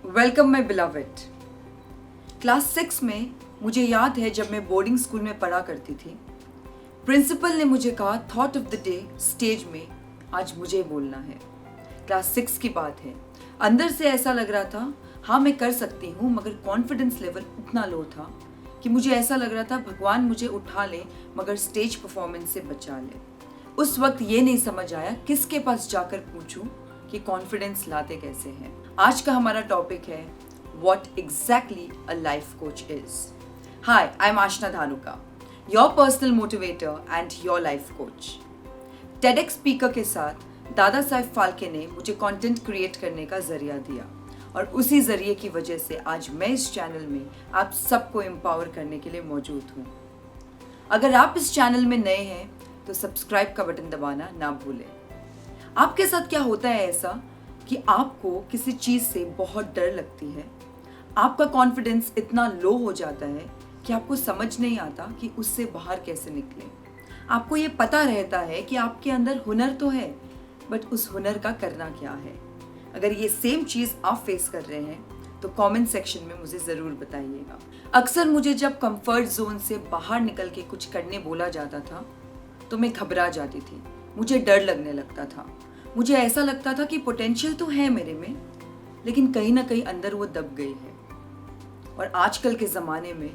Welcome my beloved. Class 6 में मुझे याद है जब मैं बोर्डिंग स्कूल में पढ़ा करती थी, प्रिंसिपल ने मुझे कहा thought of the day stage में आज मुझे बोलना है। क्लास 6 की बात है। अंदर से ऐसा लग रहा था हाँ मैं कर सकती हूँ, मगर कॉन्फिडेंस लेवल इतना लो था कि मुझे ऐसा लग रहा था भगवान मुझे उठा ले मगर स्टेज परफॉर्मेंस से बचा ले। उस वक्त ये नहीं समझ आया किसके पास जाकर पूछूं कि कॉन्फिडेंस लाते कैसे हैं। आज का हमारा टॉपिक है what exactly a life coach is. Hi, I am Aashna Dhanuka, your personal motivator and your life coach. TEDx speaker के साथ दादा साहेब फाल्के ने मुझे कंटेंट क्रिएट करने का जरिया दिया और उसी जरिए की वजह से आज मैं इस चैनल में आप सबको एम्पावर करने के लिए मौजूद हूँ। अगर आप इस चैनल में नए हैं तो सब्सक्राइब का बटन दबाना ना भूलें। आपके साथ क्या होता है ऐसा कि आपको किसी चीज़ से बहुत डर लगती है, आपका कॉन्फिडेंस इतना लो हो जाता है कि आपको समझ नहीं आता कि उससे बाहर कैसे निकलें। आपको ये पता रहता है कि आपके अंदर हुनर तो है, बट उस हुनर का करना क्या है। अगर ये सेम चीज़ आप फेस कर रहे हैं तो कमेंट सेक्शन में मुझे ज़रूर बताइएगा। अक्सर मुझे जब कंफर्ट जोन से बाहर निकल के कुछ करने बोला जाता था तो मैं घबरा जाती थी, मुझे डर लगने लगता था। मुझे ऐसा लगता था कि पोटेंशियल तो है मेरे में, लेकिन कहीं ना कहीं अंदर वो दब गई है। और आजकल के ज़माने में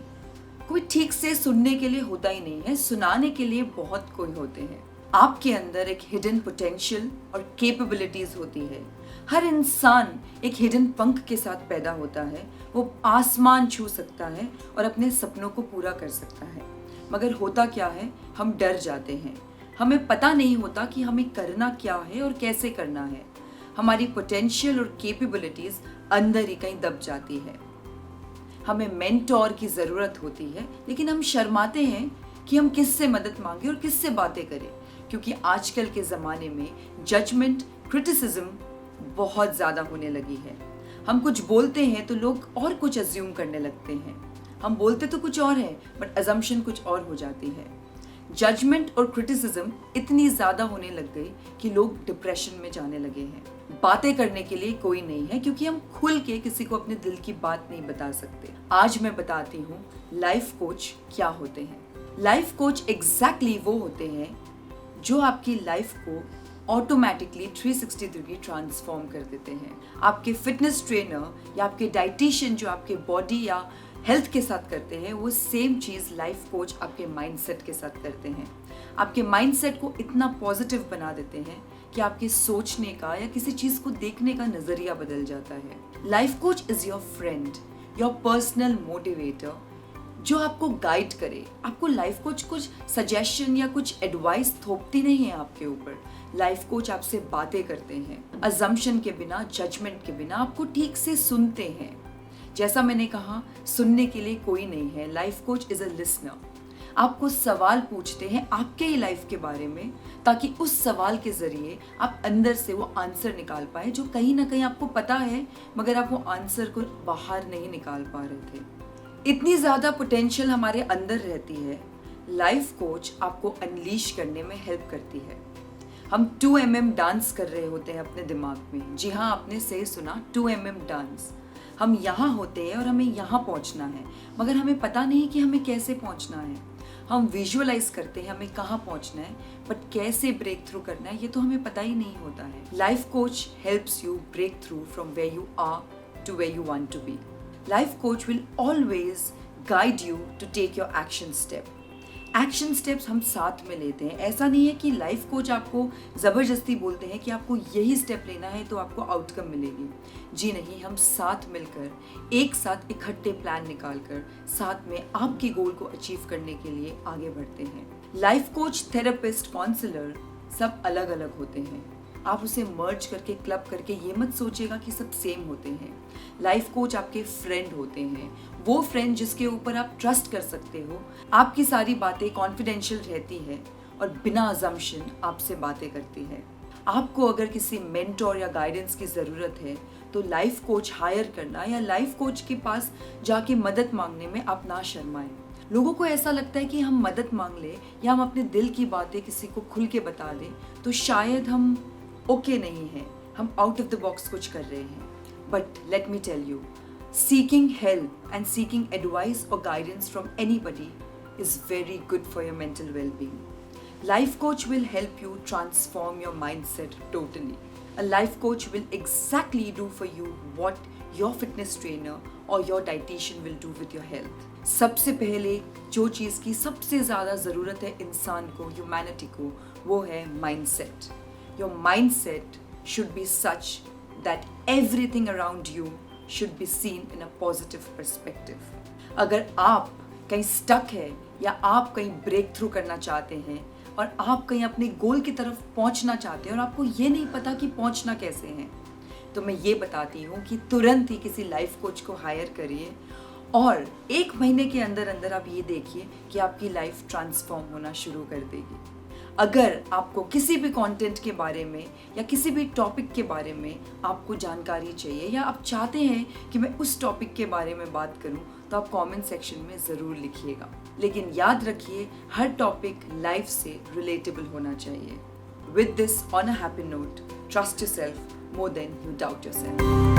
कोई ठीक से सुनने के लिए होता ही नहीं है, सुनाने के लिए बहुत कोई होते हैं। आपके अंदर एक हिडन पोटेंशियल और कैपेबिलिटीज होती है। हर इंसान एक हिडन पंख के साथ पैदा होता है। वो आसमान छू सकता है और अपने सपनों को पूरा कर सकता है, मगर होता क्या है, हम डर जाते हैं। हमें पता नहीं होता कि हमें करना क्या है और कैसे करना है। हमारी पोटेंशियल और कैपेबिलिटीज अंदर ही कहीं दब जाती है। हमें मेंटोर की ज़रूरत होती है, लेकिन हम शर्माते हैं कि हम किससे मदद मांगे और किससे बातें करें, क्योंकि आजकल के ज़माने में जजमेंट, क्रिटिसिज्म बहुत ज़्यादा होने लगी है। हम कुछ बोलते हैं तो लोग और कुछ अज्यूम करने लगते हैं। हम बोलते तो कुछ और है, बट अजम्पशन कुछ और हो जाती है। जजमेंट और क्रिटिसिज्म इतनी ज़्यादा होने लग गई कि लोग डिप्रेशन में जाने लगे हैं। बातें करने के लिए कोई नहीं है, क्योंकि हम खुल के किसी को अपने दिल की बात नहीं बता सकते। आज मैं बताती हूँ लाइफ कोच क्या होते हैं। लाइफ कोच एग्जैक्टली वो होते हैं जो आपकी लाइफ को ऑटोमेटिकली 360 डिग्री ट्रांसफॉर्म कर देते हैं। आपके फिटनेस ट्रेनर या आपके डाइटिशियन जो आपके बॉडी या हेल्थ के साथ करते हैं, वो सेम चीज़ लाइफ कोच आपके माइंडसेट के साथ करते हैं। आपके माइंडसेट को इतना पॉजिटिव बना देते हैं कि आपके सोचने का या किसी चीज़ को देखने का नज़रिया बदल जाता है। Life coach is your friend, your personal motivator, जो आपको गाइड करे। आपको लाइफ कोच कुछ सजेशन या कुछ एडवाइस थोपती नहीं है आपके ऊपर। लाइफ कोच आपसे बातें करते हैं, अजम्पशन के बिना, जजमेंट के बिना आपको ठीक से सुनते हैं। जैसा मैंने कहा, सुनने के लिए कोई नहीं है। Life coach is a listener. आपको सवाल पूछते हैं आपके ही लाइफ के बारे में, ताकि उस सवाल के जरिए आप अंदर से वो आंसर निकाल पाए जो कहीं ना कहीं आपको पता है, मगर आप वो आंसर को बाहर नहीं निकाल पा रहे थे। इतनी ज़्यादा पोटेंशियल हमारे अंदर रहती है, लाइफ कोच आपको अनलीश करने में हेल्प करती है। हम 2mm डांस कर रहे होते हैं अपने दिमाग में। जी हाँ, आपने सही सुना, 2mm डांस। हम यहाँ होते हैं और हमें यहाँ पहुँचना है, मगर हमें पता नहीं कि हमें कैसे पहुँचना है। हम विजुअलाइज करते हैं हमें कहाँ पहुँचना है, बट कैसे ब्रेक थ्रू करना है ये तो हमें पता ही नहीं होता है। Life coach helps you break through from where you are to where you want to be. Life coach will always guide you to take your action step. Action steps हम साथ में लेते हैं। ऐसा नहीं है कि लाइफ कोच आपको ज़बरदस्ती बोलते हैं कि आपको यही स्टेप लेना है तो आपको आउटकम मिलेगी। जी नहीं, हम साथ मिलकर एक साथ इकट्ठे प्लान निकालकर साथ में आपके गोल को अचीव करने के लिए आगे बढ़ते हैं। लाइफ कोच, थेरेपिस्ट, काउंसलर सब अलग अलग होते हैं। आप उसे मर्ज करके, क्लब करके ये मत सोचिएगा कि सब सेम होते हैं। लाइफ कोच आपके फ्रेंड होते हैं, वो फ्रेंड जिसके ऊपर आप ट्रस्ट कर सकते हो। आपकी सारी बातें कॉन्फिडेंशियल रहती है और बिना अजम्पशन आपसे बातें करती है। आपको अगर किसी मेंटोर या गाइडेंस की ज़रूरत है तो लाइफ कोच हायर करना या लाइफ कोच के पास जाके मदद मांगने में आप ना शर्माएं। लोगों को ऐसा लगता है कि हम मदद मांग ले या हम अपने दिल की बातें किसी को खुल के बता दें तो शायद हम ओके नहीं हैं, हम आउट ऑफ द बॉक्स कुछ कर रहे हैं। But let me tell you, seeking help and seeking advice or guidance from anybody is very good for your mental well-being. Life coach will help you transform your mindset totally. A life coach will exactly do for you what your fitness trainer or your dietitian will do with your health. सबसे पहले जो चीज़ की सबसे ज़्यादा ज़रूरत है इंसान को, ह्यूमैनिटी को, वो है mindset. Your mindset should be such that everything around you should be seen in a positive perspective. अगर आप कहीं स्टक है या आप कहीं ब्रेक थ्रू करना चाहते हैं और आप कहीं अपने गोल की तरफ पहुंचना चाहते हैं और आपको ये नहीं पता कि पहुंचना कैसे है, तो मैं ये बताती हूँ कि तुरंत ही किसी लाइफ कोच को हायर करिए और 1 महीने के अंदर अंदर आप ये देखिए कि आपकी लाइफ ट्रांसफॉर्म होना शुरू कर देगी. अगर आपको किसी भी कंटेंट के बारे में या किसी भी टॉपिक के बारे में आपको जानकारी चाहिए या आप चाहते हैं कि मैं उस टॉपिक के बारे में बात करूं, तो आप कमेंट सेक्शन में ज़रूर लिखिएगा. लेकिन याद रखिए, हर टॉपिक लाइफ से रिलेटेबल होना चाहिए. With this on a happy note, trust yourself more than you doubt yourself.